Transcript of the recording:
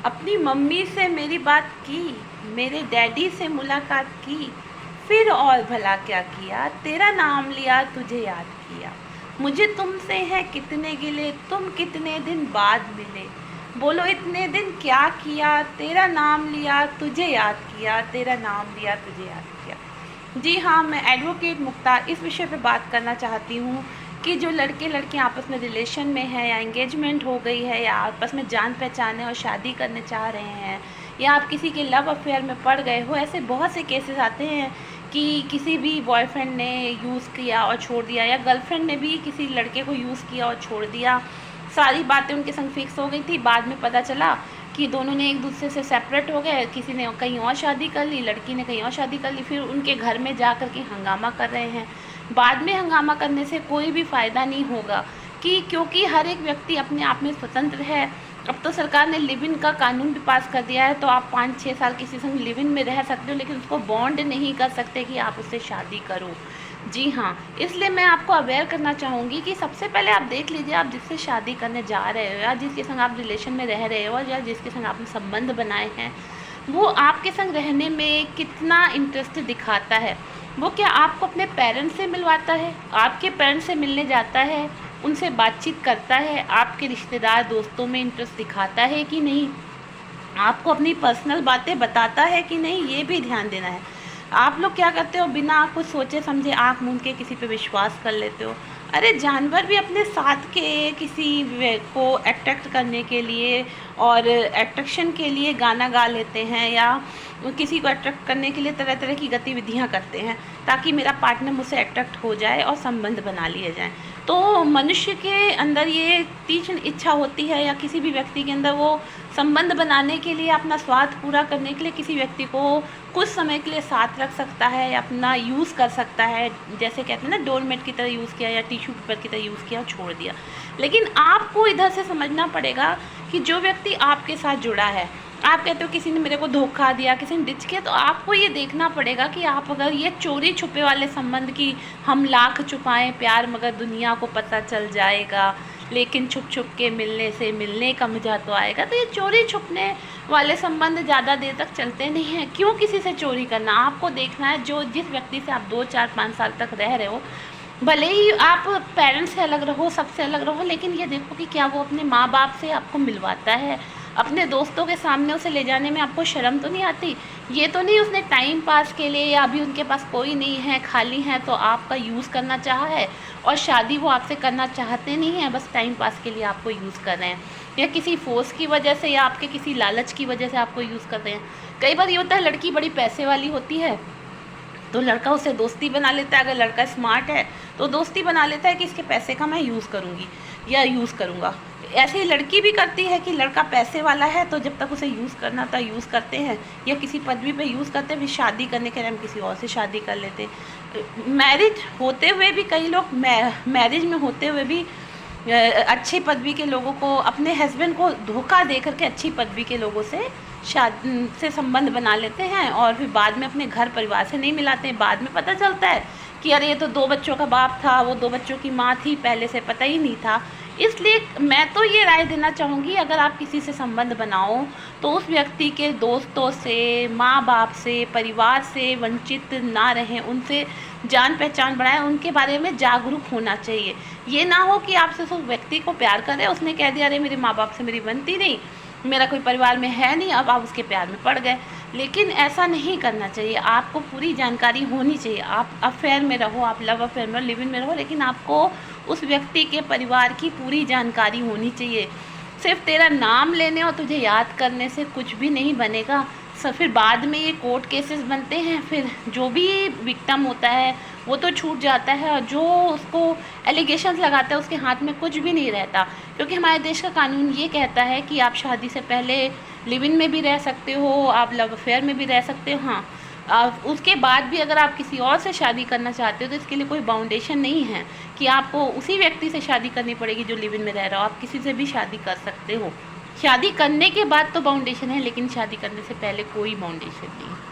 अपनी मम्मी से मेरी बात की, मेरे डैडी से मुलाकात की, फिर और भला क्या किया, तेरा नाम लिया तुझे याद किया। मुझे तुमसे है कितने गिले, तुम कितने दिन बाद मिले। बोलो इतने दिन क्या किया, तेरा नाम लिया तुझे याद किया, तेरा नाम लिया तुझे याद किया। जी हाँ, मैं एडवोकेट मुक्ता इस विषय पे बात करना चाहती हूँ कि जो लड़के लड़कियाँ आपस में रिलेशन में है या एंगेजमेंट हो गई है या आपस में जान पहचान है और शादी करने चाह रहे हैं या आप किसी के लव अफेयर में पड़ गए हो, ऐसे बहुत से केसेस आते हैं कि किसी भी बॉयफ्रेंड ने यूज़ किया और छोड़ दिया या गर्लफ्रेंड ने भी किसी लड़के को यूज़ किया और छोड़ दिया। सारी बातें उनके संग फिक्स हो गई थी, बाद में पता चला कि दोनों ने एक दूसरे से सेपरेट हो गए, किसी ने कहीं और शादी कर ली, लड़की ने कहीं और शादी कर ली, फिर उनके घर में जा कर के हंगामा कर रहे हैं। बाद में हंगामा करने से कोई भी फ़ायदा नहीं होगा क्योंकि हर एक व्यक्ति अपने आप में स्वतंत्र है। अब तो सरकार ने लिव इन का कानून भी पास कर दिया है, तो आप 5-6 साल किसी संग लिव इन में रह सकते हो, लेकिन उसको बॉन्ड नहीं कर सकते कि आप उससे शादी करो। जी हाँ, इसलिए मैं आपको अवेयर करना चाहूँगी कि सबसे पहले आप देख लीजिए आप जिससे शादी करने जा रहे हो या जिसके संग आप रिलेशन में रह रहे हो या जिसके संग आपने संबंध बनाए हैं, वो आपके संग रहने में कितना इंटरेस्ट दिखाता है। वो क्या आपको अपने पेरेंट्स से मिलवाता है, आपके पेरेंट्स से मिलने जाता है, उनसे बातचीत करता है, आपके रिश्तेदार दोस्तों में इंटरेस्ट दिखाता है कि नहीं, आपको अपनी पर्सनल बातें बताता है कि नहीं, ये भी ध्यान देना है। आप लोग क्या करते हो, बिना कुछ सोचे समझे आँख मूंद के किसी पे विश्वास कर लेते हो। अरे जानवर भी अपने साथ के किसी को अट्रैक्ट करने के लिए और अट्रैक्शन के लिए गाना गा लेते हैं या किसी को अट्रैक्ट करने के लिए तरह तरह की गतिविधियां करते हैं ताकि मेरा पार्टनर मुझसे अट्रैक्ट हो जाए और संबंध बना लिए जाएं। तो मनुष्य के अंदर ये तीक्ष्ण इच्छा होती है या किसी भी व्यक्ति के अंदर वो संबंध बनाने के लिए, अपना स्वार्थ पूरा करने के लिए किसी व्यक्ति को कुछ समय के लिए साथ रख सकता है या अपना यूज़ कर सकता है। जैसे कहते हैं ना, डोरमेट की तरह यूज़ किया या टिश्यू पेपर की तरह यूज़ किया और छोड़ दिया। लेकिन आपको इधर से समझना पड़ेगा कि जो व्यक्ति आपके साथ जुड़ा है, आप कहते हो किसी ने मेरे को धोखा दिया, किसी ने डिच किया, तो आपको ये देखना पड़ेगा कि आप अगर ये चोरी छुपे वाले संबंध की हम लाख छुपाएं प्यार मगर दुनिया को पता चल जाएगा, लेकिन छुप छुप के मिलने से मिलने का मजा तो आएगा, तो ये चोरी छुपने वाले संबंध ज़्यादा देर तक चलते नहीं हैं। क्यों किसी से चोरी करना, आपको देखना है जो जिस व्यक्ति से आप 2-4-5 साल तक रह रहे हो, भले ही आप पेरेंट्स से अलग रहो, सबसे अलग रहो, लेकिन ये देखो कि क्या वो अपने माँ बाप से आपको मिलवाता है, अपने दोस्तों के सामने उसे ले जाने में आपको शर्म तो नहीं आती। ये तो नहीं उसने टाइम पास के लिए या अभी उनके पास कोई नहीं है, खाली है, तो आपका यूज़ करना चाहा है और शादी वो आपसे करना चाहते नहीं हैं, बस टाइम पास के लिए आपको यूज़ कर रहे हैं या किसी फोर्स की वजह से या आपके किसी लालच की वजह से आपको यूज़ कर रहे हैं। कई बार ये होता है, लड़की बड़ी पैसे वाली होती है तो लड़का उससे दोस्ती बना लेता है। अगर लड़का स्मार्ट है तो दोस्ती बना लेता है कि इसके पैसे का मैं यूज़ करूँगी या यूज़ करूँगा। ऐसे ही लड़की भी करती है कि लड़का पैसे वाला है तो जब तक उसे यूज़ करना था यूज़ करते हैं या किसी पदवी पे यूज़ करते हैं, फिर शादी करने के टाइम किसी और से शादी कर लेते हैं। मैरिज होते हुए भी कई लोग मैरिज में होते हुए भी अच्छी पदवी के लोगों को, अपने हस्बैंड को धोखा दे करके अच्छी पदवी के लोगों से से संबंध बना लेते हैं और फिर बाद में अपने घर परिवार से नहीं मिलाते हैं। बाद में पता चलता है कि अरे ये तो 2 बच्चों का बाप था, वो 2 बच्चों की माँ थी, पहले से पता ही नहीं था। इसलिए मैं तो ये राय देना चाहूँगी, अगर आप किसी से संबंध बनाओ तो उस व्यक्ति के दोस्तों से, माँ बाप से, परिवार से वंचित ना रहें, उनसे जान पहचान बढ़ाएं, उनके बारे में जागरूक होना चाहिए। ये ना हो कि आपसे उस व्यक्ति को प्यार करें, उसने कह दिया अरे मेरे माँ बाप से मेरी बनती नहीं, मेरा कोई परिवार में है नहीं, अब आप उसके प्यार में पड़ गए। लेकिन ऐसा नहीं करना चाहिए, आपको पूरी जानकारी होनी चाहिए। आप अफेयर में रहो, आप लव अफेयर में, लिव इन में रहो, लेकिन आपको उस व्यक्ति के परिवार की पूरी जानकारी होनी चाहिए। सिर्फ तेरा नाम लेने और तुझे याद करने से कुछ भी नहीं बनेगा। फिर बाद में ये कोर्ट केसेस बनते हैं, फिर जो भी विक्टिम होता है वो तो छूट जाता है और जो उसको एलिगेशंस लगाता है उसके हाथ में कुछ भी नहीं रहता। क्योंकि हमारे देश का कानून ये कहता है कि आप शादी से पहले लिव इन में भी रह सकते हो, आप लव अफेयर में भी रह सकते हो। हाँ, उसके बाद भी अगर आप किसी और से शादी करना चाहते हो तो इसके लिए कोई बाउंडेशन नहीं है कि आपको उसी व्यक्ति से शादी करनी पड़ेगी जो लिव इन में रह रहा हो। आप किसी से भी शादी कर सकते हो। शादी करने के बाद तो बाउंडेशन है, लेकिन शादी करने से पहले कोई बाउंडेशन नहीं।